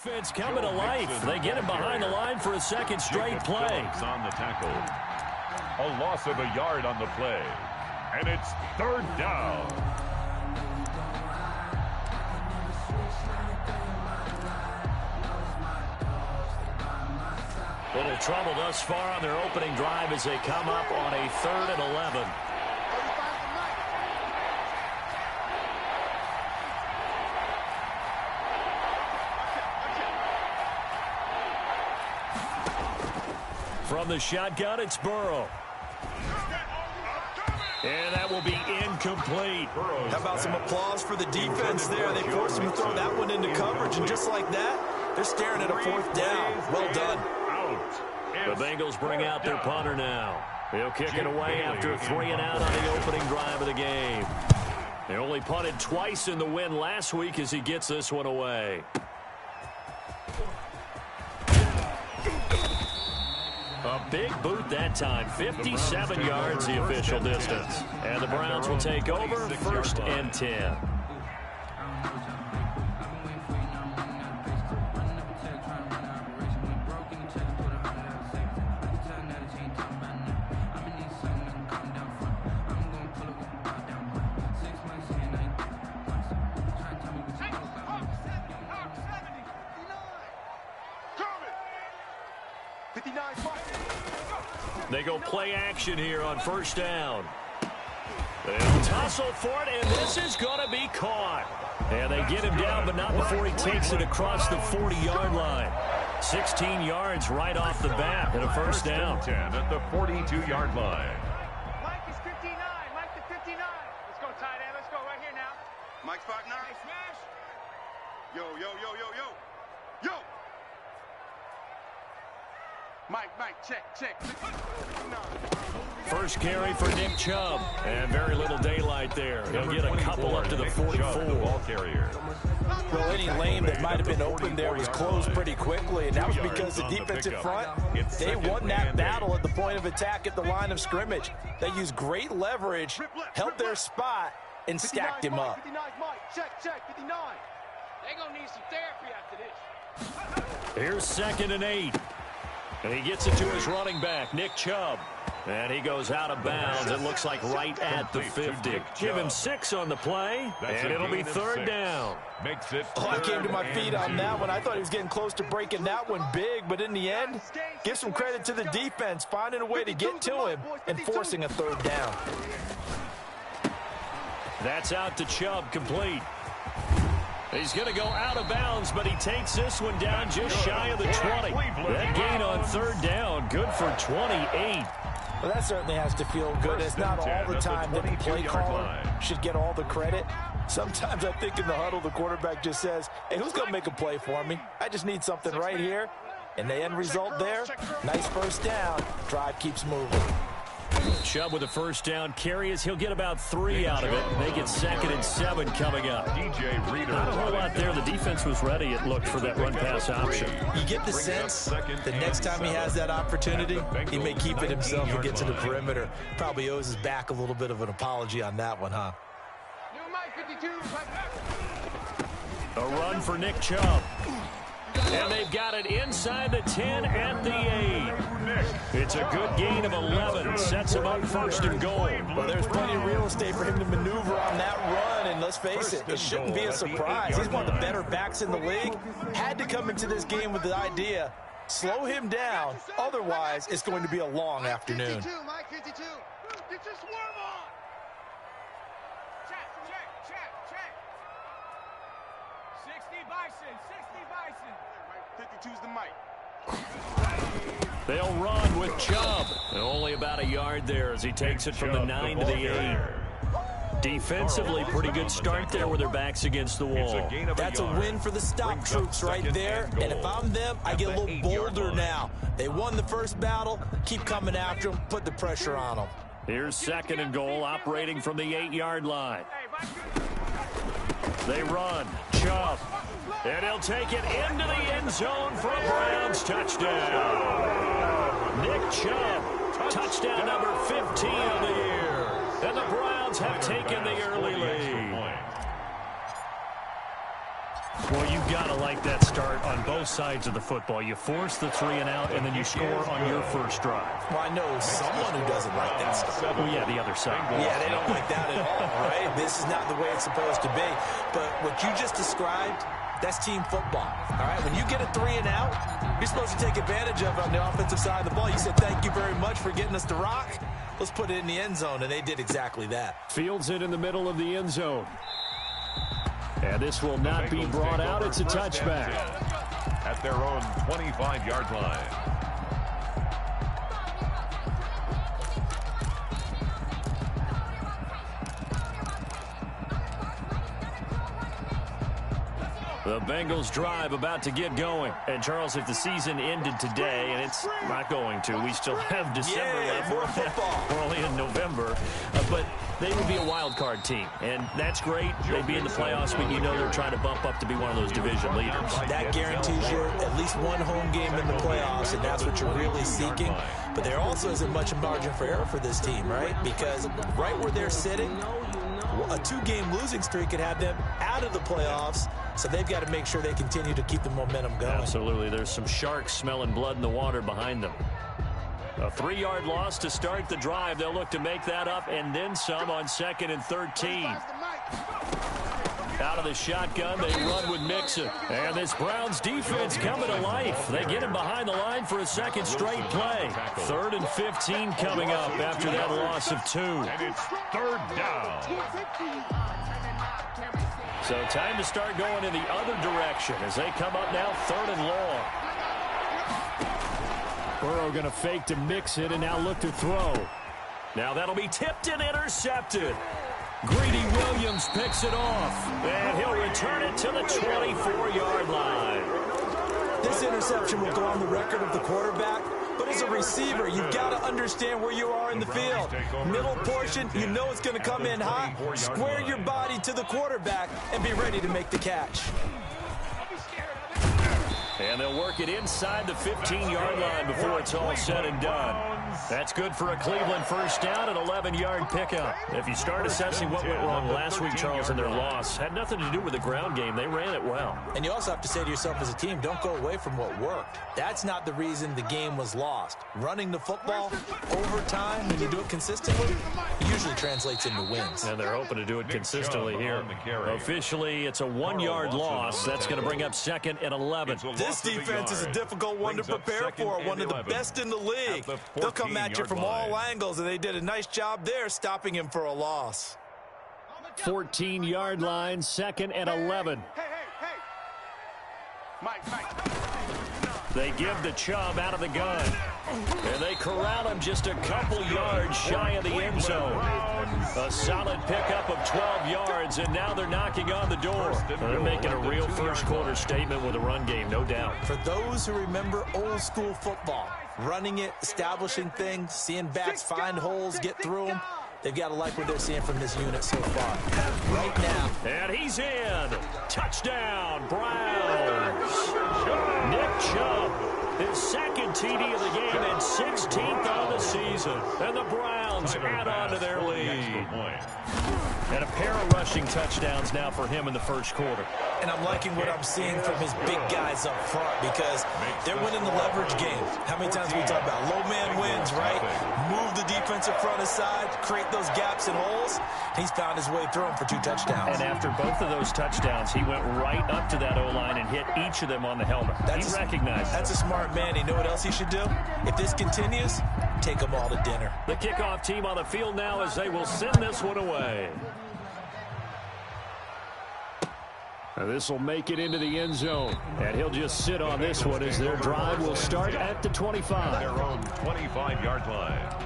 Defense coming to life. They get him behind the line for a second straight play. On the tackle. A loss of a yard on the play. And it's third down. Little trouble thus far on their opening drive as they come up on a 3rd and 11. From the shotgun, it's Burrow. And that will be incomplete. How about some applause for the defense there? They forced him to throw that one into coverage, and just like that, they're staring at a 4th down. Well done. The Bengals bring out their punter now. He'll kick it away after a 3 and out on the opening drive of the game. They only punted twice in the win last week as he gets this one away. A big boot that time, 57 yards the official distance. And the Browns will take over 1st and 10. They go play action here on 1st down. They'll tussle for it, and this is going to be caught. And they get him down, but not before he takes it across the 40-yard line. 16 yards right off the bat and a 1st down. 10 at the 42-yard line. Mike is 59. Mike to 59. Let's go, tight end. Let's go right here now. Mike's 5'9". Hey, smash. Yo, yo, yo, yo, yo. Yo. Mike, check. First carry for Nick Chubb, and very little daylight there. He'll get a couple up to the 44. Ball carrier. Well, any lane that might have been open there was closed pretty quickly, and that was because the defensive front, they won that battle at the point of attack at the line of scrimmage. They used great leverage, held their spot, and stacked him up. 59, Mike. Check, 59. They're going to need some therapy after this. Here's 2nd and 8. And he gets it to his running back, Nick Chubb. And he goes out of bounds. It looks like right at the 50. Give him 6 on the play, and it'll be 3rd down. Makes it. I came to my feet on that one. I thought he was getting close to breaking that one big, but in the end, give some credit to the defense, finding a way to get to him and forcing a 3rd down. That's out to Chubb, complete. He's going to go out of bounds, but he takes this one down just shy of the 20. That gain on 3rd down, good for 28. Well, that certainly has to feel good. It's not all the time that the play caller should get all the credit. Sometimes I think in the huddle, the quarterback just says, hey, who's going to make a play for me? I just need something right here. And the end result there, nice 1st down. Drive keeps moving. Chubb with a 1st down carry as he'll get about 3 out of it. Make it 2nd and 7 coming up. DJ Reader. Not a whole lot there. The defense was ready, it looked, for that run-pass option. You get the sense that next time he has that opportunity, he may keep it himself and get to the perimeter. Probably owes his back a little bit of an apology on that one, huh? New Mike 52. A run for Nick Chubb. And they've got it inside the 10 at the 8. It's a good gain of 11. Sets him up 1st and goal. Well, there's plenty of real estate for him to maneuver on that run. And let's face it, it shouldn't be a surprise. He's one of the better backs in the league. Had to come into this game with the idea, slow him down. Otherwise, it's going to be a long afternoon. 52, Mike 52. Get your swarm on. Check. 60 Bison. 52's the Mike. They'll run with Chubb. And only about a yard there as he takes it from the 9 to the 8. Defensively, pretty good start there with their backs against the wall. That's a win for the stop troops right there. And if I'm them, I get a little bolder now. They won the first battle. Keep coming after them. Put the pressure on them. Here's 2nd and goal, operating from the 8-yard line. They run. Chubb. And he'll take it into the end zone for a Browns touchdown. Nick Chubb, touchdown number 15 of the year. And the Browns have taken the early lead. Well, you've got to like that start on both sides of the football. You force the 3-and-out, and then you score on your first drive. Well, I know someone who doesn't like that start. Well, yeah, the other side. Yeah, they don't like that at all, right? This is not the way it's supposed to be. But what you just described, that's team football, all right? When you get a 3-and-out, you're supposed to take advantage of it on the offensive side of the ball. You said, thank you very much for getting us the rock. Let's put it in the end zone, and they did exactly that. Fields it in the middle of the end zone. And this will not be brought out. It's a touchback. At their own 25-yard line. The Bengals drive about to get going. And, Charles, if the season ended today, and it's not going to, we still have December left. More football. We're only in November. But they would be a wild card team, and that's great. They'd be in the playoffs, but you know they're trying to bump up to be one of those division leaders. That guarantees you at least one home game in the playoffs, and that's what you're really seeking. But there also isn't much margin for error for this team, right? Because right where they're sitting, a 2-game losing streak could have them out of the playoffs, so they've got to make sure they continue to keep the momentum going. Absolutely. There's some sharks smelling blood in the water behind them. A 3-yard loss to start the drive. They'll look to make that up and then some on 2nd and 13. Out of the shotgun, they run with Mixon. And this Browns defense coming to life. They get him behind the line for a second straight play. 3rd and 15 coming up after that loss of 2. And it's 3rd down. So time to start going in the other direction as they come up now 3rd and long. Burrow going to fake to mix it and now look to throw. Now that'll be tipped and intercepted. Greedy Williams picks it off, and he'll return it to the 24-yard line. This interception will go on the record of the quarterback, but as a receiver, you've got to understand where you are in the field. Middle portion, you know it's going to come in hot. Square your body to the quarterback and be ready to make the catch. And they'll work it inside the 15-yard line before it's all said and done. That's good for a Cleveland first down, an 11-yard pickup. If you start assessing what went wrong last week, Charles, in their loss, had nothing to do with the ground game. They ran it well. And you also have to say to yourself as a team, don't go away from what worked. That's not the reason the game was lost. Running the football over time, when you do it consistently, it usually translates into wins. And they're hoping to do it consistently here. Officially, it's a 1-yard loss. That's going to bring up 2nd and 11. This defense is a difficult one to prepare for, one of the best in the league. They'll come at you from all angles, and they did a nice job there stopping him for a loss. 14-yard line, 2nd and 11. Hey. Mike. They give the Chubb out of the gun. And they corral him just a couple yards shy of the end zone. A solid pickup of 12 yards, and now they're knocking on the door. They're making a real first-quarter statement with a run game, no doubt. For those who remember old-school football, running it, establishing things, seeing backs find holes, get through them, they've got to like what they're seeing from this unit so far. Right now. And he's in. Touchdown, Browns. Nick Chubb, his 2nd TD of the game and 16th on the season. And the Browns add on to their lead. And a pair of rushing touchdowns now for him in the first quarter. And I'm liking what I'm seeing from his big guys up front because they're winning the leverage game. How many times we talk about low man wins, right? Move the defensive front aside, create those gaps and holes. He's found his way through them for 2 touchdowns. And after both of those touchdowns, he went right up to that O-line and hit each of them on the helmet. He recognized that's a smart man. You know what else he should do? If this continues, take them all to dinner. The kickoff team on the field now as they will send this one away. This will make it into the end zone. And he'll just sit on this one as their drive will start at the 25. Their own 25-yard line.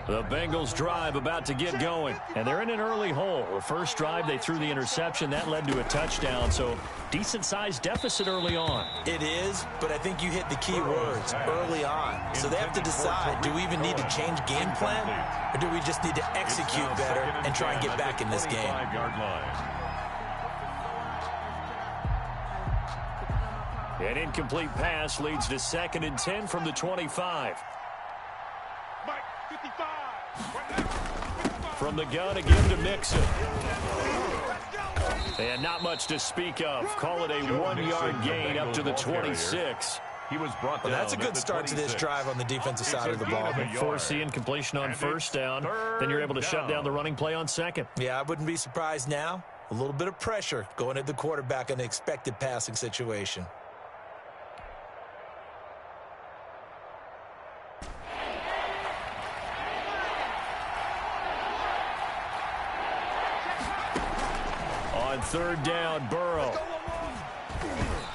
The Bengals drive about to get going, and they're in an early hole. The first drive, they threw the interception. That led to a touchdown, so decent-sized deficit early on. It is, but I think you hit the key words, early on. So they have to decide, do we even need to change game plan, or do we just need to execute better and try and get back in this game? An incomplete pass leads to 2nd and 10 from the 25. Mike, 55. From the gun again to Mixon. And not much to speak of. Call it a 1-yard gain up to the 26. He was brought down. Well, that's a good start to this drive on the defensive side of the ball. Force the incompletion on 1st down. Then you're able to shut down the running play on 2nd. Yeah, I wouldn't be surprised now. A little bit of pressure going at the quarterback in the expected passing situation. On 3rd down, Burrow.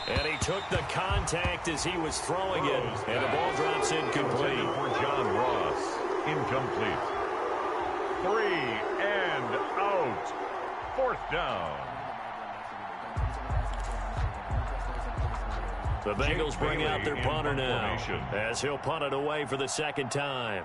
And he took the contact as he was throwing it. And the ball drops incomplete. For John Ross. Incomplete. 3 and out. 4th down. The Bengals bring out their punter now as he'll punt it away for the 2nd time.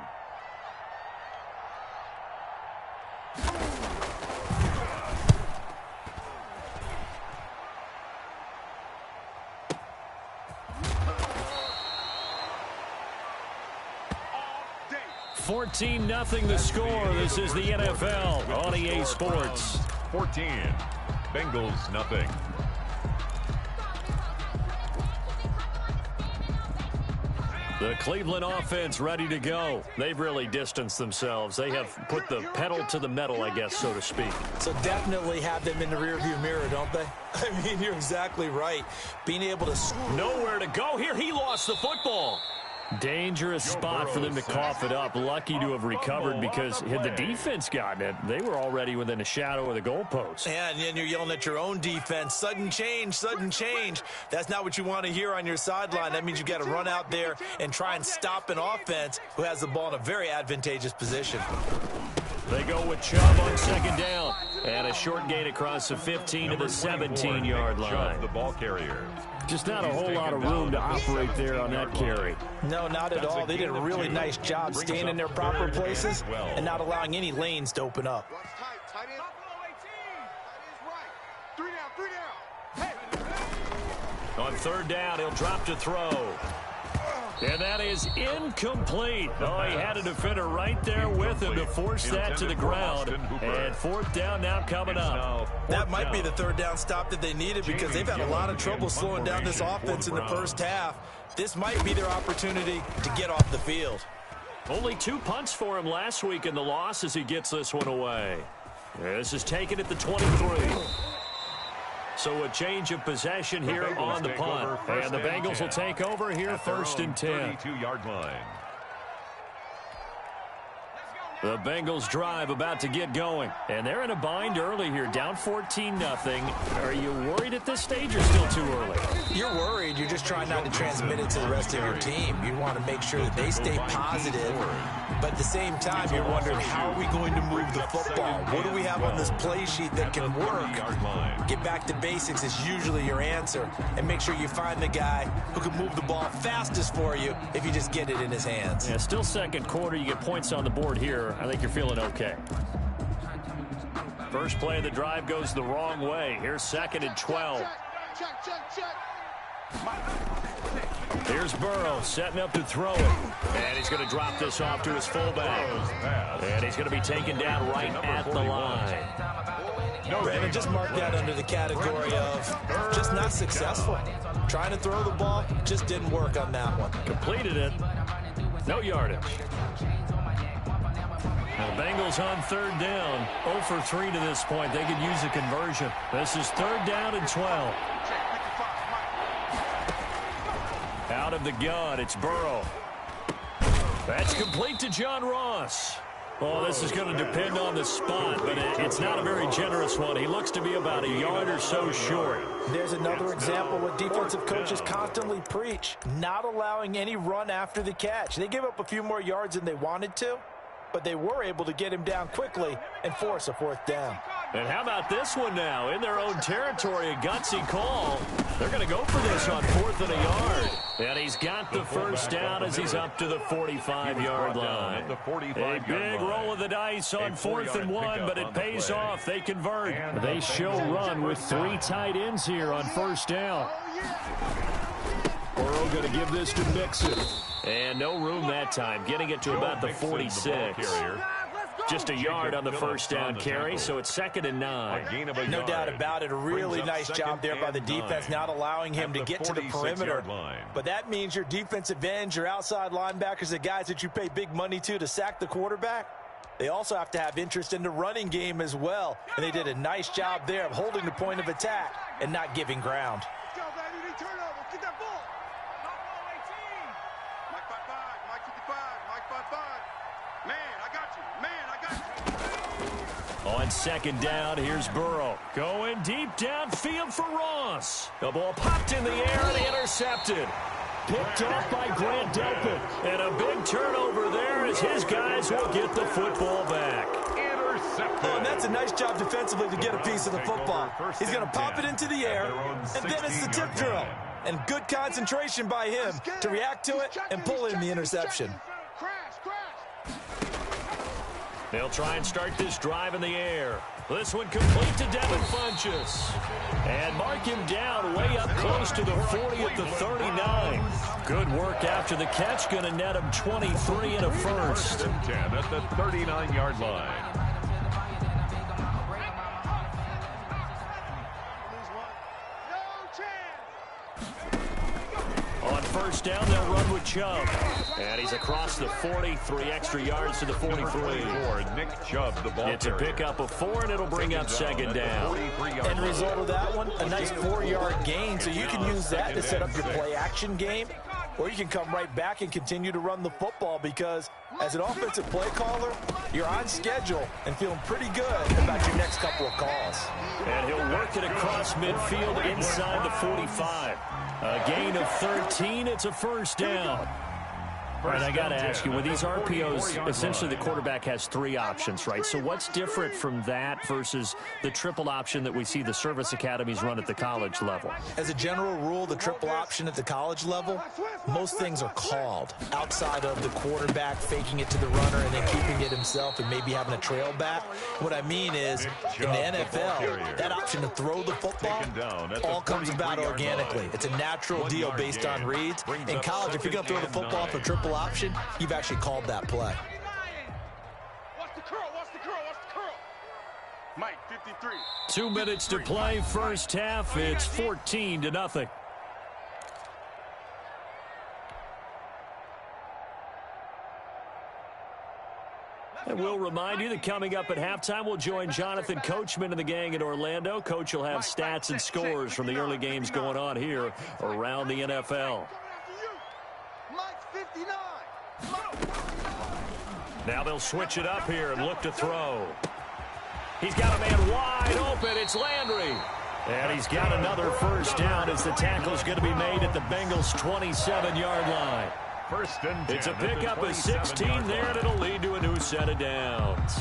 Day. 14-0 the score. This is the NFL on EA Sports. 14. Bengals nothing. The Cleveland offense ready to go. They've really distanced themselves. They have put the pedal to the metal, I guess, so to speak. So definitely have them in the rearview mirror, don't they? I mean, you're exactly right. Being able to... Nowhere to go here. He lost the football. Dangerous spot for them to cough it up. Lucky to have recovered because had the defense gotten it, they were already within a shadow of the goalpost. Yeah, and then you're yelling at your own defense. Sudden change, sudden change. That's not what you want to hear on your sideline. That means you got to run out there and try and stop an offense who has the ball in a very advantageous position. They go with Chubb on 2nd down. And a short gain across the 15 to the 17-yard line. The ball carrier. Just not a whole lot of room to operate there on that carry. No, not at all. They did a really nice job staying in their proper places and not allowing any lanes to open up. Tight end. That is right. 3 down. Hey. On 3rd down, he'll drop to throw. And that is incomplete. Oh, he had a defender right there with him to force that to the ground. And 4th down now coming up. That might be the 3rd down stop that they needed because they've had a lot of trouble slowing down this offense in the 1st half. This might be their opportunity to get off the field. Only 2 punts for him last week in the loss as he gets this one away. This is taken at the 23. So a change of possession here on the punt. And the Bengals will take over here 1st and 10. 32-yard line. The Bengals drive about to get going. And they're in a bind early here, down 14-0. Are you worried at this stage or still too early? You're worried. You're just trying not to transmit it to the rest of your team. You want to make sure that they stay positive. But at the same time, you're wondering, how are we going to move the football? What do we have on this play sheet that can work? Get back to basics is usually your answer. And make sure you find the guy who can move the ball fastest for you if you just get it in his hands. Yeah, still 2nd quarter. You get points on the board here. I think you're feeling okay. First play of the drive goes the wrong way. Here's 2nd and 12. Check. Here's Burrow setting up to throw it. And he's going to drop this off to his fullback. And he's going to be taken down right at the line. Brandon, just mark that under the category of just not successful. Trying to throw the ball just didn't work on that one. Completed it. No yardage. The Bengals on 3rd down. 0 for 3 to this point. They could use a conversion. This is 3rd down and 12. Out of the gun, it's Burrow. That's complete to John Ross. Oh, this is going to depend on the spot, but it's not a very generous one. He looks to be about a yard or so short. There's another example what defensive coaches constantly preach, not allowing any run after the catch. They gave up a few more yards than they wanted to, but they were able to get him down quickly and force a 4th down. And how about this one now? In their own territory, a gutsy call. They're going to go for this on 4th and a yard. And he's got the 1st down as he's up to the 45-yard line. A big roll of the dice on 4th and 1, but it pays off. They convert. They show run with 3 tight ends here on 1st down. Burrow going to give this to Mixon. And no room that time, getting it to about the 46. Just a yard on the first down carry, so it's 2nd and 9. No doubt about it. A really nice job there by the defense, not allowing him to get to the perimeter. But that means your defensive ends, your outside linebackers, the guys that you pay big money to sack the quarterback, they also have to have interest in the running game as well. And they did a nice job there of holding the point of attack and not giving ground. On 2nd down, here's Burrow. Going deep downfield for Ross. The ball popped in the air and intercepted. Picked off by Grant Delpit. And a big turnover there as his guys will get the football back. Intercepted. Oh, and that's a nice job defensively to get a piece of the football. He's going to pop it into the air, and then it's the tip drill. And good concentration by him to react to it and pull in the interception. They'll try and start this drive in the air. This one complete to Devin Funchess. And mark him down way up close to the 40 at the 39. Good work after the catch. Going to net him 23 and a first. 10 at the 39-yard line. On first down, they'll run with Chubb. And he's across the 40, 3 extra yards to the 43. Nick Chubb, the ball It's a pickup of 4, and it'll bring up 2nd down. End result of that one, a nice 4-yard gain, so you can use that to set up your play-action game, or you can come right back and continue to run the football because as an offensive play caller, you're on schedule and feeling pretty good about your next couple of calls. And he'll work it across midfield inside the 45. A gain of 13, it's a first down. All right, I got to ask you, with these RPOs, essentially the quarterback has 3 options, right? So what's different from that versus the triple option that we see the service academies run at the college level? As a general rule, the triple option at the college level, most things are called outside of the quarterback faking it to the runner and then keeping it himself and maybe having a trail back. What I mean is, in the NFL, that option to throw the football all comes about organically. It's a natural deal based on reads. In college, if you're going to throw the football for triple option, you've actually called that play. Watch the curl, watch the curl, watch the curl. Mike, 53. 2 minutes to play, first half. It's 14-0. And we'll remind you that coming up at halftime, we'll join Jonathan Coachman and the gang in Orlando. Coach will have stats and scores from the early games going on here around the NFL. Now they'll switch it up here and look to throw. He's got a man wide open. It's Landry. And he's got another first down as the tackle's going to be made at the Bengals' 27-yard line. First and 10. It's a pickup of 16 there, and it'll lead to a new set of downs.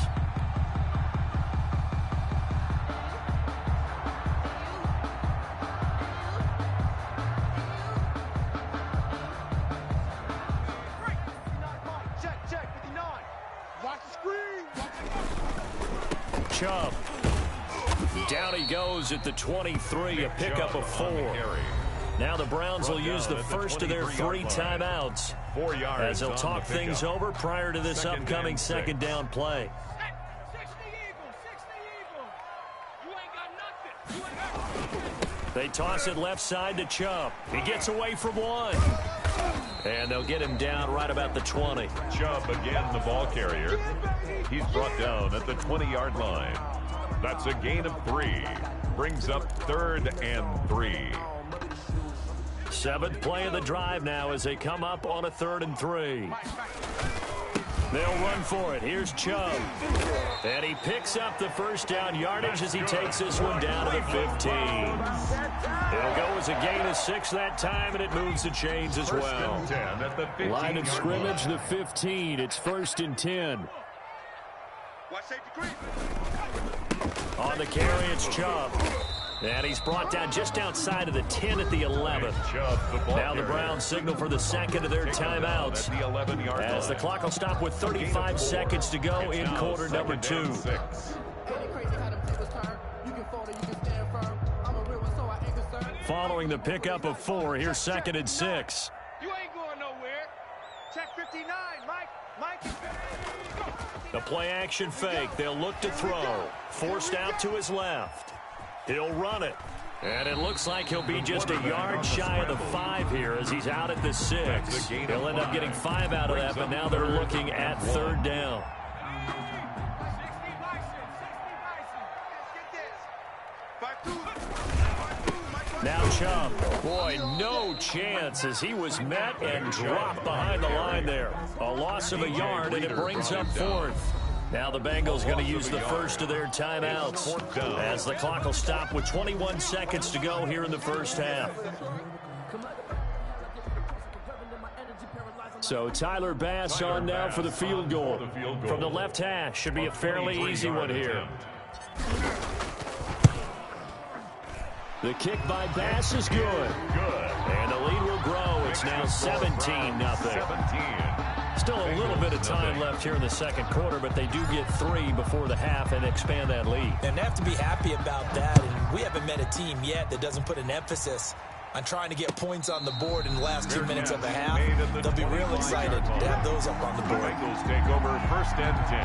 Chubb. Down he goes at the 23, a pickup of 4. Now the Browns will use the first of their 3 timeouts as they'll talk things over prior to this upcoming 2nd down play. They toss it left side to Chubb. He gets away from 1. And they'll get him down right about the 20. Chubb again the ball carrier. He's brought down at the 20-yard line. That's a gain of 3. Brings up 3rd and 3. 7th play of the drive now as they come up on a 3rd and 3. They'll run for it. Here's Chubb. And he picks up the first down yardage as he takes this one down to the 15. It'll go as a gain of 6 that time, and it moves the chains as well. Line of scrimmage, the 15. It's 1st and 10. On the carry, it's Chubb. And he's brought down just outside of the 10 at the 11th. Now the Browns signal for the 2nd of their timeouts as the clock will stop with 35 seconds to go in quarter number 2. following the pickup of 4. Here's 2nd and 6. You ain't going nowhere. Check 59, Mike. The play action fake. They'll look to throw. Forced out to his left. He'll run it. And it looks like he'll be just a yard shy of the 5 here as he's out at the 6. He'll end up getting 5 out of that, but now they're looking at 3rd down. Now Chubb. Boy, no chance as he was met and dropped behind the line there. A loss of a yard, and it brings up 4th. Now the Bengals going to use the first of their timeouts as the clock will stop with 21 seconds to go here in the first half. So Tyler Bass on now for the field goal. From the left hash, should be a fairly easy one here. The kick by Bass is good. And the lead will grow. It's now 17-0. Still a little bit of time left here in the second quarter, but they do get 3 before the half and expand that lead. And they have to be happy about that. And we haven't met a team yet that doesn't put an emphasis on trying to get points on the board in the last 2 minutes of the half. They'll be real excited to have those up on the board. Bengals take over 1st and 10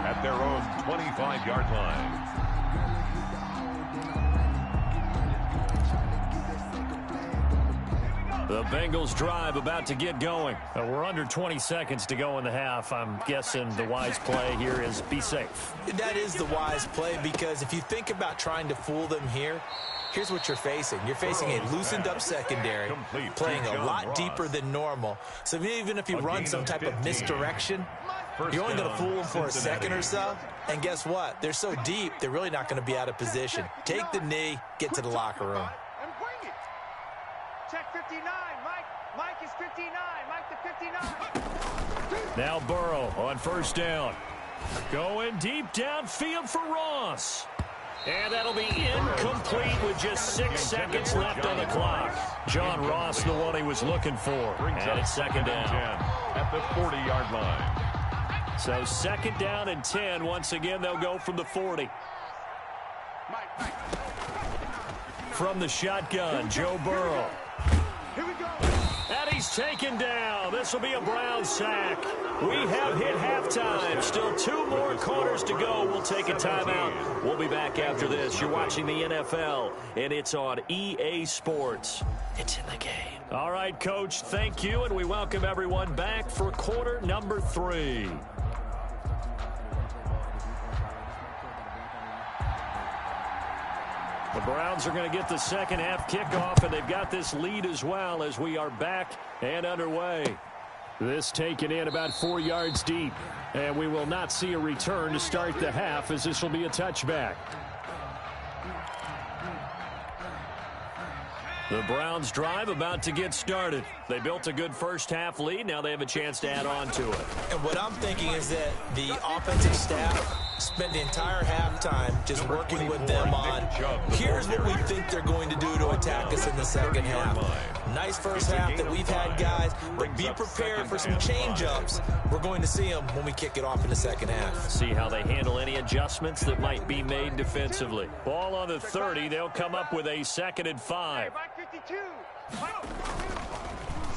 at their own 25-yard line. The Bengals drive about to get going. We're under 20 seconds to go in the half. I'm guessing the wise play here is be safe. That is the wise play, because if you think about trying to fool them here, here's what you're facing. You're facing a loosened up secondary, playing a lot deeper than normal. So even if you run some type of misdirection, you're only going to fool them for a second or so. And guess what? They're so deep, they're really not going to be out of position. Take the knee, get to the locker room. Check 59, Mike is 59, Mike to 59. Now Burrow on 1st down. Going deep downfield for Ross. And that'll be incomplete with just 6 seconds left on the clock. John Ross, the one he was looking for. And it's 2nd down. At the 40-yard line. So 2nd down and 10. Once again, they'll go from the 40. Mike. From the shotgun, Joe Burrow. Here we go. And he's taken down. This will be a Brown sack. We have hit halftime. Still 2 more quarters to go. We'll take a timeout. We'll be back after this. You're watching the NFL, and it's on EA Sports. It's in the game. All right, Coach, thank you, and we welcome everyone back for quarter number 3. The Browns are going to get the second half kickoff, and they've got this lead as well as we are back and underway. This taken in about 4 yards deep, and we will not see a return to start the half as this will be a touchback. The Browns drive about to get started. They built a good first half lead. Now they have a chance to add on to it. And what I'm thinking is that the offensive staff spent the entire halftime just working with them on, here's what we think they're going to do to attack us in the second half. Nice first half that we've had, guys, but be prepared for some change-ups. We're going to see them when we kick it off in the second half. See how they handle any adjustments that might be made defensively. Ball on the 30. They'll come up with a 2nd and 5.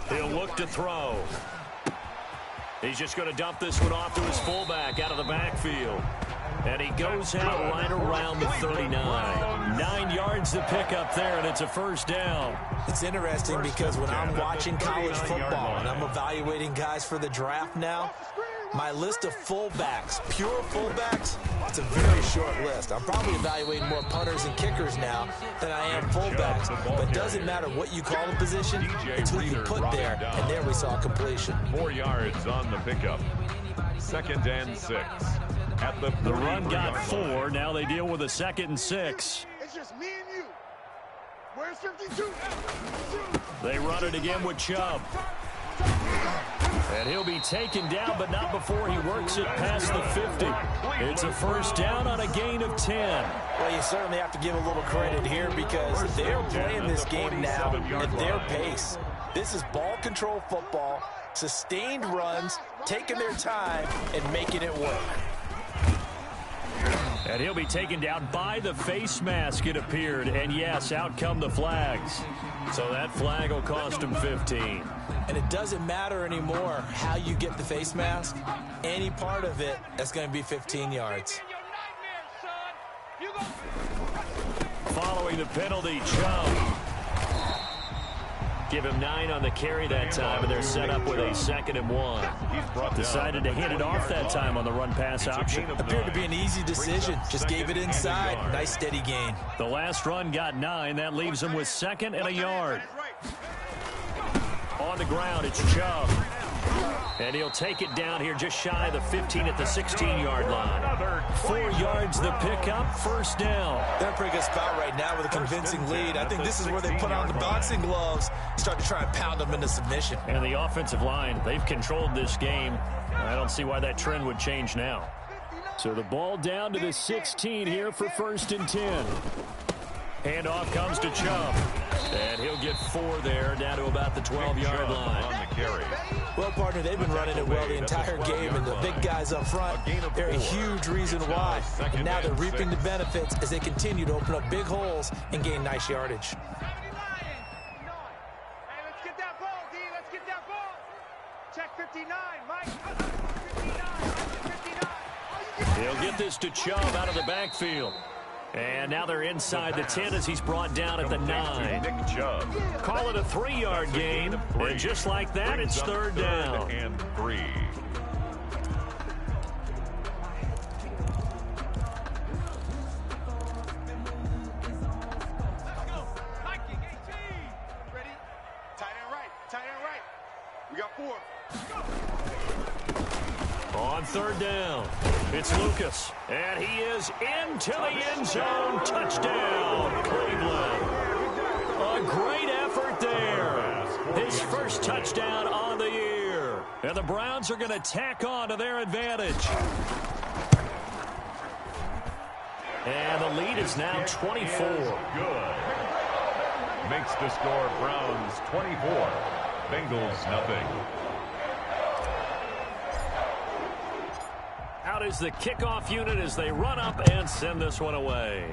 He'll look to throw. He's just going to dump this one off to his fullback out of the backfield. And he goes out right around the 39. 9 yards to pick up there, and it's a 1st down. It's interesting because when I'm watching college football and I'm evaluating guys for the draft now, my list of fullbacks, pure fullbacks, it's a very short list. I'm probably evaluating more punters and kickers now than I am fullbacks. But it doesn't matter what you call the position, it's who you put there. And there we saw completion. 4 yards on the pickup. 2nd and 6. At the run got 4. Now they deal with a 2nd and 6. It's just me and you. Where's 52? They run it again with Chubb. And he'll be taken down, but not before he works it past the 50. It's a 1st down on a gain of 10. Well, you certainly have to give a little credit here because they're playing this game now at their pace. This is ball control football, sustained runs, taking their time, and making it work. And he'll be taken down by the face mask, it appeared. And, yes, out come the flags. So that flag will cost him 15. And it doesn't matter anymore how you get the face mask. Any part of it, that's going to be 15 yards. Following the penalty, Chubb. Give him 9 on the carry that time, and they're set up with a 2nd and 1. Decided to hit it off that time on the run-pass option. Appeared to be an easy decision. Just gave it inside. Nice steady gain. The last run got 9. That leaves him with 2nd and a yard. On the ground, it's Chubb. And he'll take it down here just shy of the 15 at the 16-yard line. 4 yards the pickup, 1st down. They're in a pretty good spot right now with a convincing lead. I think this is where they put on the boxing gloves, start to try and pound them into submission. And the offensive line, they've controlled this game. I don't see why that trend would change now. So the ball down to the 16 here for 1st and 10. Handoff comes to Chubb. And he'll get 4 there, down to about the 12-yard line. On the carry. Well, partner, they've been running it well the entire game, and the big guys up front, they're a huge reason why. And now they're reaping the benefits as they continue to open up big holes and gain nice yardage. Hey, let's get that ball, D. Let's get that ball. Check 59, Mike. 59. He'll get this to Chubb out of the backfield. And now they're inside the 10 as he's brought down at the 9. Nick Chubb. Call it a 3-yard gain. And just like that, it's 3rd down. And 3. We got 4. On 3rd down, it's Lucas. And he is into the end zone. Touchdown, Cleveland. A great effort there. His first touchdown on the year. And the Browns are going to tack on to their advantage. And the lead is now 24. Good. Makes the score Browns 24. Bengals nothing. Out is the kickoff unit as they run up and send this one away.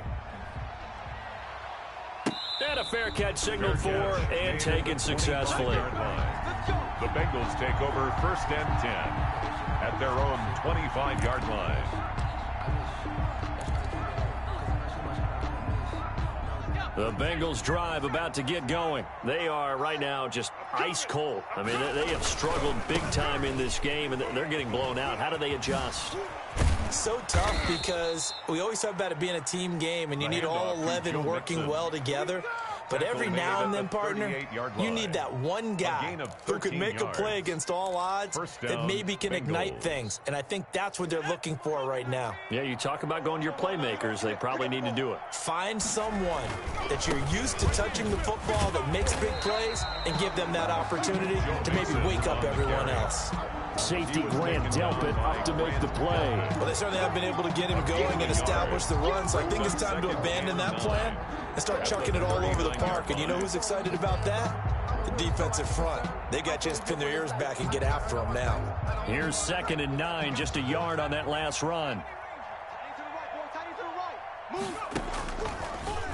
And a fair catch signaled for and taken successfully. The Bengals take over 1st and 10 at their own 25-yard line. The Bengals drive about to get going. They are right now just ice cold. I mean, they have struggled big time in this game, and they're getting blown out. How do they adjust? So tough because we always talk about it being a team game, and you need all 11 working well together. But every now and then, partner, you need that one guy who can make a play against all odds that maybe can ignite things. And I think that's what they're looking for right now. Yeah, you talk about going to your playmakers. They probably need to do it. Find someone that you're used to touching the football that makes big plays and give them that opportunity to maybe wake up everyone else. Safety Grant Delpit up to make the play. Well, they certainly have been able to get him going and establish the run, so I think it's time to abandon that plan and start chucking it all over the park. And you know who's excited about that? The defensive front. They got a chance to pin their ears back and get after him now. Here's 2nd and 9, just a yard on that last run.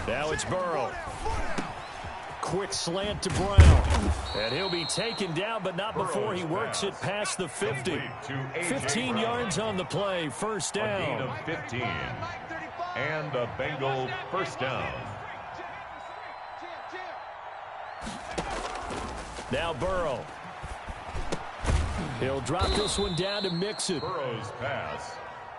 Now it's Burrow. Quick slant to Brown. And he'll be taken down, but not before he works it past the 50. 15 yards on the play, 1st down. A gain of 15. And a Bengal 1st down. Now Burrow. He'll drop this one down to Mixon. Burrow's pass.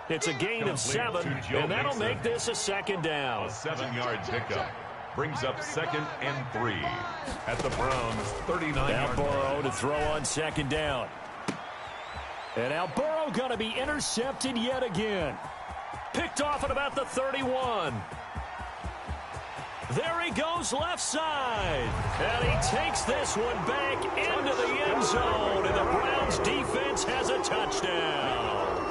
It's a gain of 7, and that'll make this a 2nd down. A 7-yard pickup. Brings up 2nd and 3 at the Browns' 39-yard now line. Burrow to throw on 2nd down. And now Burrow going to be intercepted yet again. Picked off at about the 31. There he goes left side. And he takes this one back into the end zone. And the Browns defense has a touchdown.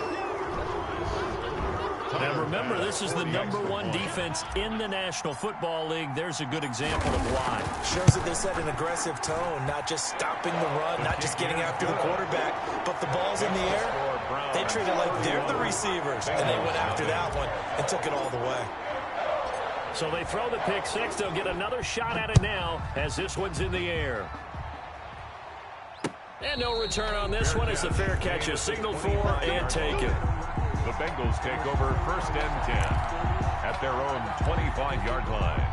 And remember, this is the #1 defense in the National Football League. There's a good example of why. Shows that they set an aggressive tone, not just stopping the run, not just getting after the quarterback, but the ball's in the air. They treat it like they're the receivers, and they went after that one and took it all the way. So they throw the pick six. They'll get another shot at it now as this one's in the air. And no return on this one as the fair catch is signaled for and taken. The Bengals take over 1st and 10 at their own 25-yard line.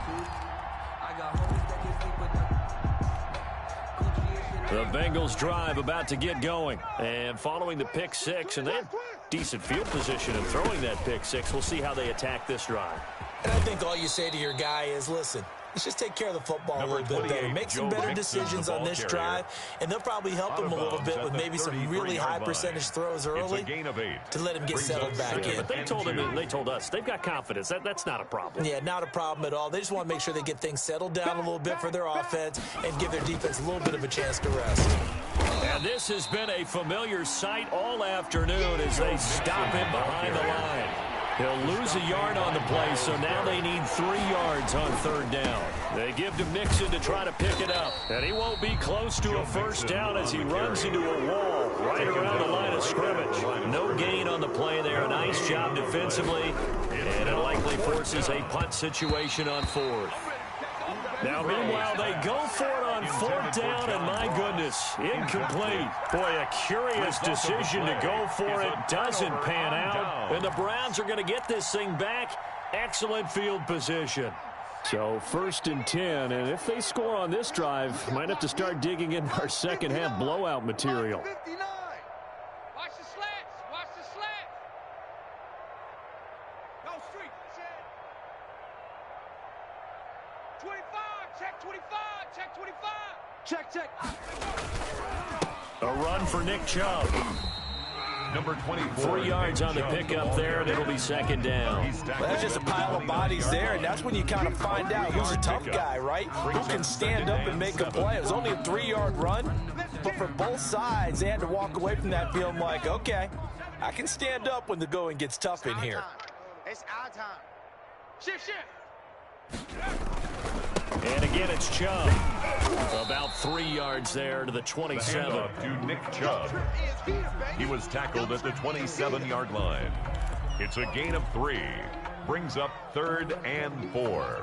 The Bengals drive about to get going. And following the pick six, and they have decent field position in throwing that pick six. We'll see how they attack this drive. And I think all you say to your guy is, listen, let's just take care of the football a little bit better. Make some better decisions on this drive, and they'll probably help him a little bit with maybe some really high percentage throws early to let him get settled back in. But they told him, and they told us, they've got confidence. That's not a problem. Yeah, not a problem at all. They just want to make sure they get things settled down a little bit for their offense and give their defense a little bit of a chance to rest. And this has been a familiar sight all afternoon as they stop him behind the line. He'll lose a yard on the play, so now they need 3 yards on 3rd down. They give to Mixon to try to pick it up. And he won't be close to a 1st down as he runs into a wall right around the line of scrimmage. No gain on the play there. A nice job defensively. And it likely forces a punt situation on 4th. Now, meanwhile, they go for it on 4th down, and my goodness, incomplete. Boy, a curious decision to go for it. Doesn't pan out. And the Browns are going to get this thing back. Excellent field position. So 1st and 10, and if they score on this drive, might have to start digging in our second-half blowout material. Watch the slats. Watch the slats. No street. 25. Check 25. Check 25. Check. A run for Nick Chubb. Number 24. 3 yards on the pickup there, and it'll be 2nd down. Well, that's just a pile of bodies there, and that's when you kind of find out who's a tough guy, right? Who can stand up and make a play. It was only a 3-yard run, but for both sides, they had to walk away from that feeling like, okay, I can stand up when the going gets tough in here. It's our time. Shift. And again, it's Chubb. About 3 yards there to the 27. The handoff to Nick Chubb. He was tackled at the 27-yard line. It's a gain of 3. Brings up 3rd and 4.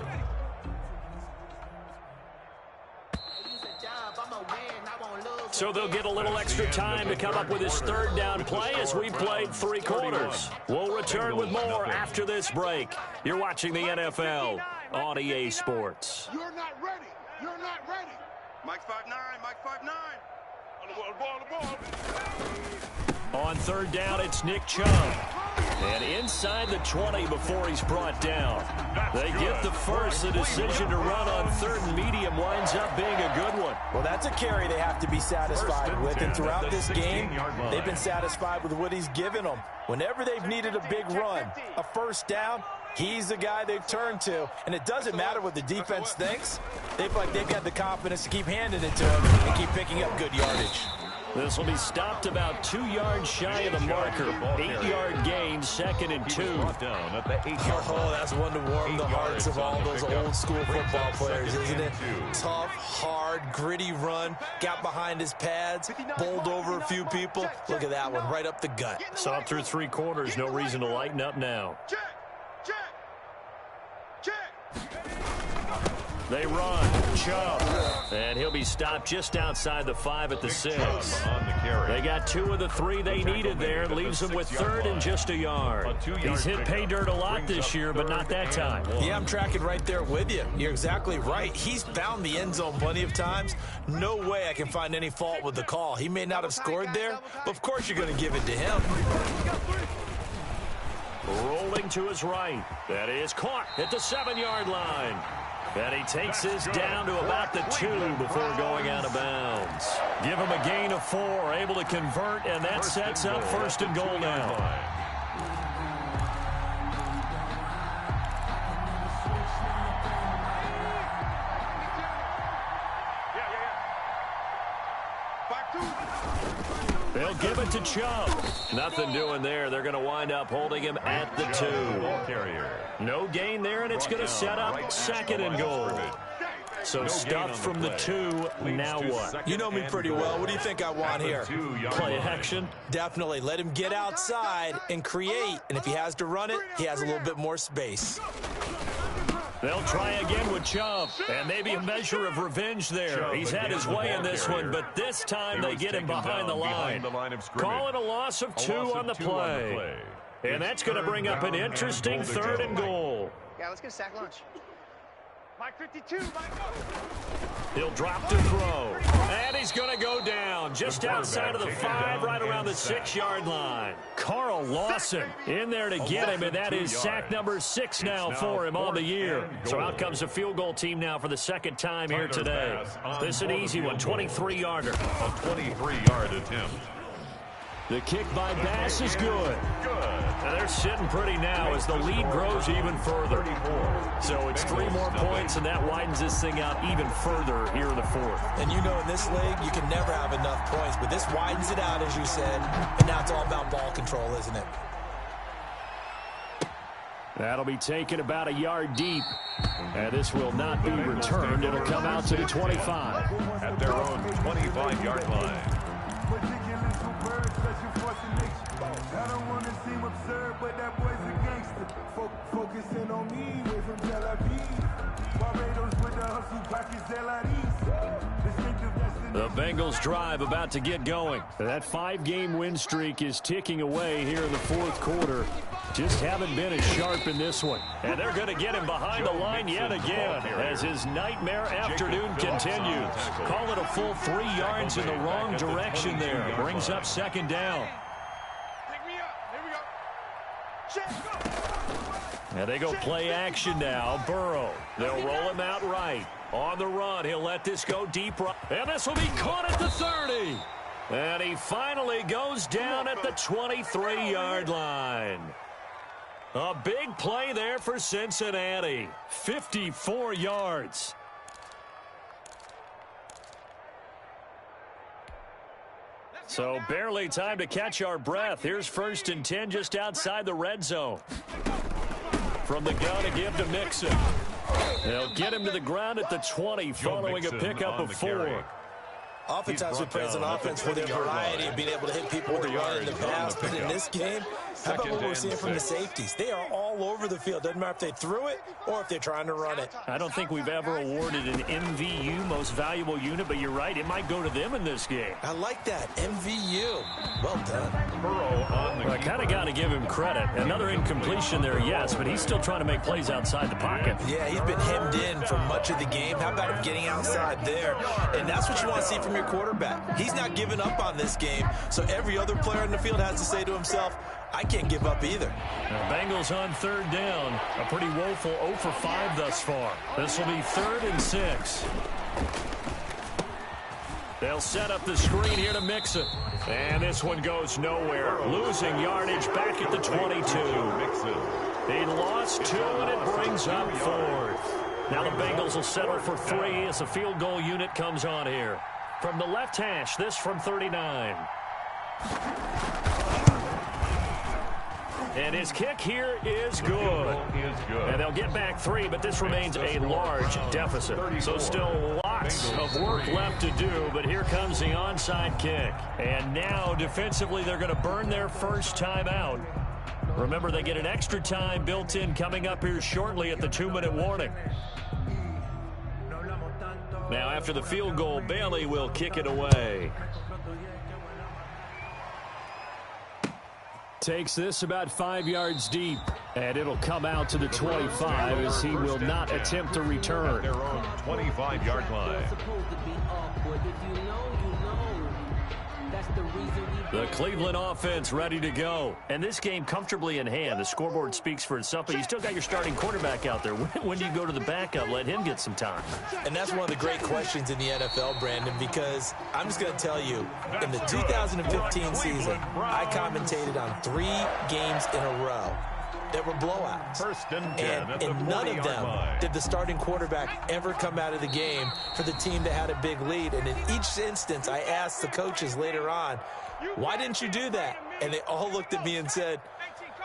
So they'll get a little extra time to come up with his 3rd down play as we played 3 quarters. We'll return with more after this break. You're watching the NFL on EA Sports. You're not ready. You're not ready. Mike 5'9". Mike 5'9". On the ball. On 3rd down, it's Nick Chubb. And inside the 20 before he's brought down. They get the first. The decision to run on 3rd and medium winds up being a good one. Well, that's a carry they have to be satisfied with. And throughout this game, they've been satisfied with what he's given them. Whenever they've needed a big run, a 1st down, he's the guy they've turned to. And it doesn't matter what the defense thinks. They've got the confidence to keep handing it to him and keep picking up good yardage. This will be stopped about 2 yards shy of the marker. 8-yard gain, 2nd and 2. Oh, that's one to warm the hearts of all those old school football players, isn't it? Tough, hard, gritty run. Got behind his pads, bowled over a few people. Look at that one, right up the gut. Saw through 3 quarters. No reason to lighten up now. Check. They run. Chubb. And he'll be stopped just outside the 5 at the 6. They got 2 of the 3 they needed there. Leaves them with 3rd and just a yard. He's hit pay dirt a lot this year, but not that time. Yeah, I'm tracking right there with you. You're exactly right. He's found the end zone plenty of times. No way I can find any fault with the call. He may not have scored there, but of course you're going to give it to him. Rolling to his right. That is caught at the 7-yard line. And he takes this down to about the 2 before going out of bounds. Give him a gain of 4, able to convert, and that sets up 1st and goal now. Back 2. They'll give it to Chubb. Nothing doing there. They're going to wind up holding him at the 2. No gain there, and it's going to set up 2nd and goal. So stuffed from the 2. Now what? You know me pretty well. What do you think I want here? Play action? Definitely. Let him get outside and create. And if he has to run it, he has a little bit more space. They'll try again with Chubb, and maybe a measure of revenge there. He's had his way in this one, but this time they get him behind the line. Calling a loss of 2 on the play. And that's going to bring up an interesting 3rd and goal. Yeah, let's get a sack lunch. Mike 52, Mike. He'll drop to throw. And he's going to go down just outside of the 5, right around the 6-yard line. Carl Lawson in there to get him, and that is sack number 6 now for him on the year. So out comes the field goal team now for the 2nd time here today. This is an easy one, 23-yarder. A 23-yard attempt. The kick by Bass is good. And they're sitting pretty now as the lead grows even further. So it's 3 more points, and that widens this thing out even further here in the 4th. And you know in this league, you can never have enough points, but this widens it out, as you said, and now it's all about ball control, isn't it? That'll be taken about a yard deep. And this will not be returned. It'll come out to the 25. At their own 25-yard line. I don't want to seem absurd, but that boy's a gangster. Focusing on me, away from Tel Aviv. Barbados with the hustle, pockets The Bengals drive about to get going. That 5-game win streak is ticking away here in the 4th quarter. Just haven't been as sharp in this one. And they're going to get him behind the line yet again as his nightmare afternoon continues. Call it a full 3 yards in the wrong direction there. Brings up 2nd down. And they go play action now. Burrow. They'll roll him out right. On the run, he'll let this go deep right. And this will be caught at the 30. And he finally goes down at the 23-yard line. A big play there for Cincinnati. 54 yards. So barely time to catch our breath. Here's 1st and 10 just outside the red zone. From the gun to give to Mixon. They'll get him to the ground at the 20 following a pickup of 4. Oftentimes we praise an offense for their variety of being able to hit people with the run in the pass, but in this game, how about what we're seeing from the safeties? They are all over the field. Doesn't matter if they threw it or if they're trying to run it. I don't think we've ever awarded an MVU, most valuable unit, but you're right, it might go to them in this game. I like that, MVU. Well done. Well, I kind of got to give him credit. Another incompletion there, yes, but he's still trying to make plays outside the pocket. Yeah, he's been hemmed in for much of the game. How about him getting outside there? And that's what you want to see from your quarterback. He's not giving up on this game, so every other player in the field has to say to himself, I can't give up either. The Bengals on 3rd down. A pretty woeful 0 for 5 thus far. This will be 3rd and 6. They'll set up the screen here to Mixon. And this one goes nowhere. Losing yardage back at the 22. He lost 2, and it brings up 4th. Now the Bengals will settle for 3 as the field goal unit comes on here. From the left hash, this from 39. And his kick here is good. And they'll get back 3, but this remains a large deficit. So still lots of work left to do, but here comes the onside kick. And now defensively they're going to burn their first time out. Remember, they get an extra time built in coming up here shortly at the 2-minute warning. Now after the field goal, Bailey will kick it away. Takes this about 5 yards deep, and it'll come out to the 25 as he will not attempt to return. Their own 25-yard line. The Cleveland offense ready to go. And this game comfortably in hand. The scoreboard speaks for itself, but you still got your starting quarterback out there. When do you go to the backup? Let him get some time. And that's one of the great questions in the NFL, Brandon, because I'm just going to tell you, in the 2015 season, I commentated on 3 games in a row. that were blowouts. First and 10 at the and none of 40-yard them line. did the starting quarterback ever come out of the game for the team that had a big lead. And in each instance, I asked the coaches later on, why didn't you do that? And they all looked at me and said,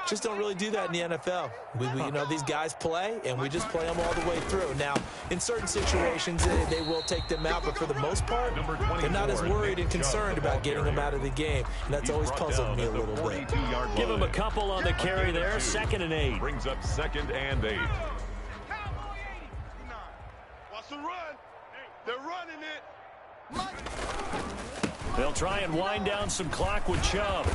just don't really do that in the NFL. You know, these guys play, and we just play them all the way through. Now, in certain situations, they will take them out, but for the most part, they're not as worried and concerned about getting them out of the game, and that's always puzzled me a little bit. Give him a couple on the carry there, 2nd and 8. Brings up 2nd and 8. Watch the run. They're running it. They'll try and wind down some clock with Chubb.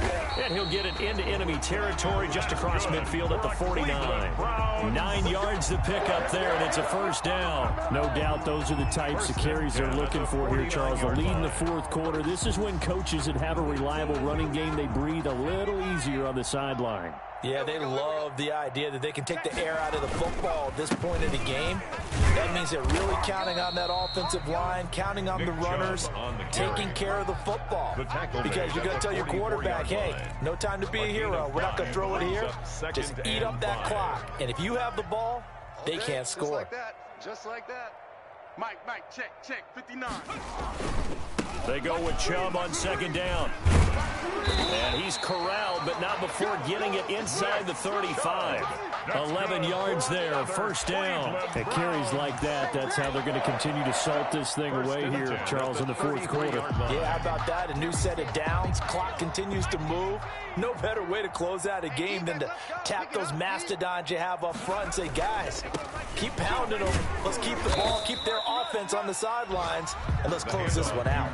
And he'll get it into enemy territory just across midfield at the 49. 9 yards to pick up there, and it's a first down. No doubt those are the types of carries they're looking for here, Charles. The lead in the 4th quarter. This is when coaches that have a reliable running game, they breathe a little easier on the sideline. Yeah, they love the idea that they can take the air out of the football at this point in the game. That means they're really counting on that offensive line, counting on the runners, taking care of the football. Because you're going to tell your quarterback, hey, no time to be a hero. We're not going to throw it here. Just eat up that clock. And if you have the ball, they can't score. Just like that. Just like that. Mike, check, 59. They go with Chubb on 2nd down. And he's corralled, but not before getting it inside the 35. 11 yards there, first down. At carries like that, that's how they're going to continue to salt this thing away here, Charles, in the 4th quarter. Yeah, how about that? A new set of downs. Clock continues to move. No better way to close out a game than to tap those mastodons you have up front and say, guys, keep pounding them. Let's keep the ball, keep their offense on the sidelines, and let's close this one out.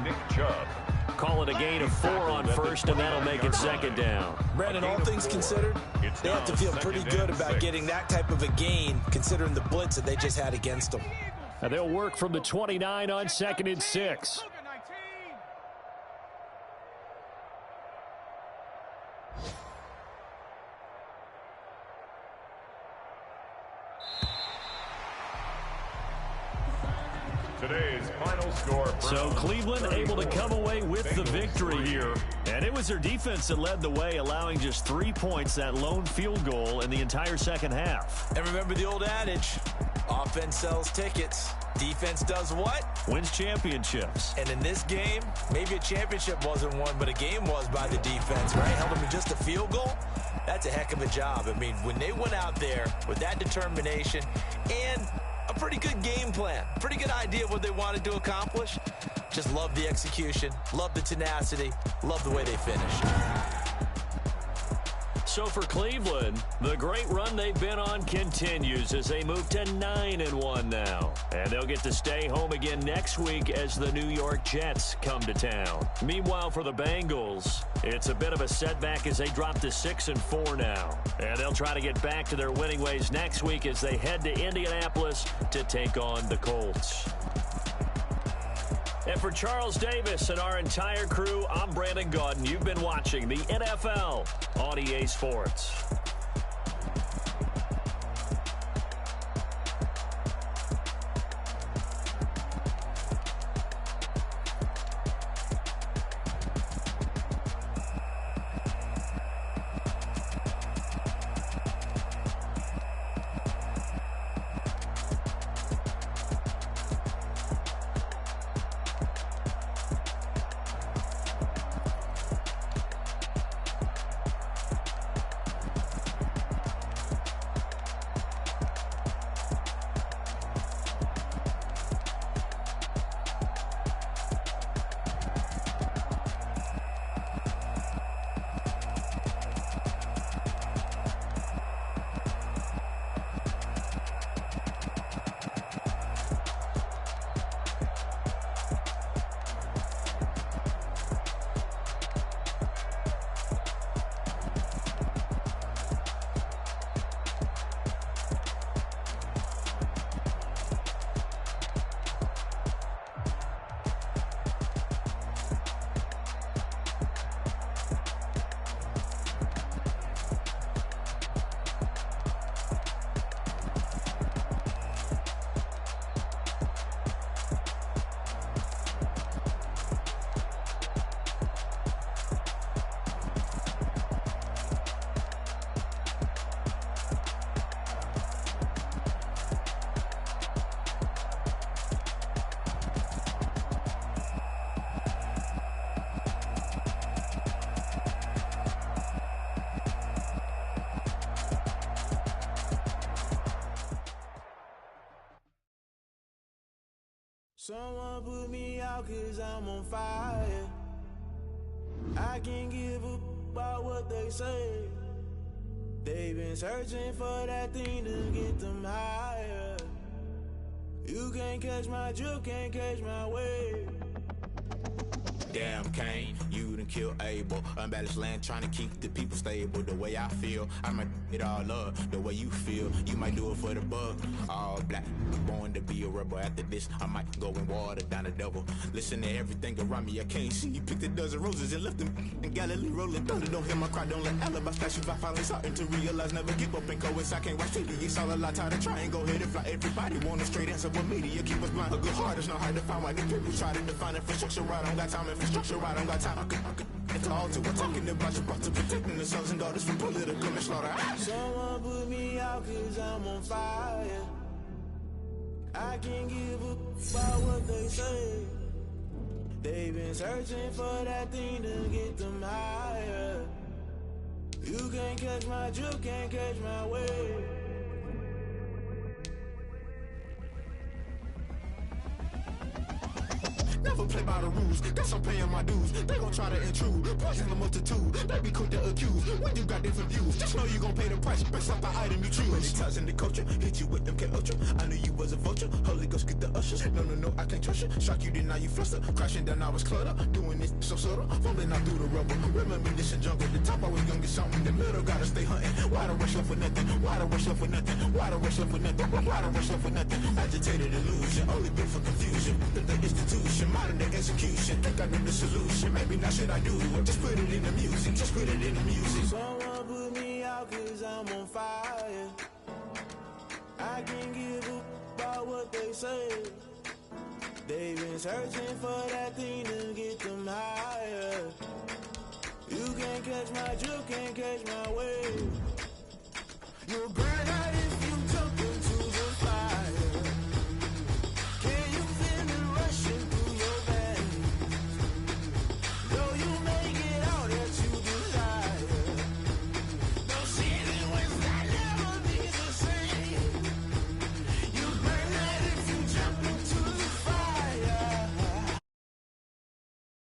Call it a gain of 4 on first, and that'll make it 2nd down. Brandon, all things considered, they have to feel pretty good about getting that type of a gain, considering the blitz that they just had against them. And they'll work from the 29 on 2nd and 6. Today's final score. So Cleveland able to come away with the victory here. And it was their defense that led the way, allowing just 3 points, that lone field goal in the entire second half. And remember the old adage, offense sells tickets. Defense does what? Wins championships. And in this game, maybe a championship wasn't won, but a game was by the defense, right? Held them to just a field goal. That's a heck of a job. I mean, when they went out there with that determination and a pretty good game plan, pretty good idea of what they wanted to accomplish. Just love the execution, love the tenacity, love the way they finished. So for Cleveland, the great run they've been on continues as they move to 9-1 now. And they'll get to stay home again next week as the New York Jets come to town. Meanwhile, for the Bengals, it's a bit of a setback as they drop to 6-4 now. And they'll try to get back to their winning ways next week as they head to Indianapolis to take on the Colts. And for Charles Davis and our entire crew, I'm Brandon Gaudin. You've been watching the NFL on EA Sports. Someone put me out 'cause I'm on fire. I can't give a about what they say. They've been searching for that thing to get them higher. You can't catch my drift, can't catch my wave. Damn Kane, you done killed Abel. Unbalanced land trying to keep the people stable. The way I feel, I might it all up. The way you feel, you might do it for the buck. All black, born to be a rebel. After this, I might go and water down the devil. Listen to everything around me, I can't see. Picked a dozen roses and left them in Galilee rolling thunder. Don't hear my cry, don't let alibis flash. If I finally starting to realize, never give up and coincide. I can't watch TV, it's all a lot. Time to try and go ahead and fly. Everybody want a straight answer, but media keep us blind. A good heart is not hard to find. Why the people try to define infrastructure right? I don't got time. Infrastructure right, I don't got time. I could it's all to we're talking about your to protecting the sons and daughters from political and slaughter. Someone put me out 'cause I'm on fire. I can't give a about what they say. They've been searching for that thing to get them higher. You can't catch my drift, can't catch my wave. Never play by the rules, guess I'm paying my dues. They gon' try to intrude, poison the multitude. They be quick to accuse, when you got different views. Just know you gon' pay the price, based off the item you choose. Many times in the culture, hit you with them MK Ultra. I knew you was a vulture, Holy Ghost get the ushers. No, I can't trust you. Shock you, then now you fluster. Crashing down, I was clutter. Doing this so subtle, falling out through the rubble. Remember this in jungle, the top I was young, get something. In the middle, gotta stay hunting. Why the rush left for nothing? Why the rush left for nothing? Why the rush left for nothing? Why the rush left for nothing? Agitated illusion, only built for confusion. The institution, modern day execution. Think I know the solution. Maybe not should I do it? Just put it in the music. Just put it in the music. Someone put me out 'cause I'm on fire. I can't give a about what they say. They've been searching for that thing to get them higher. You can't catch my drift, can't catch my wave. You'll burn out in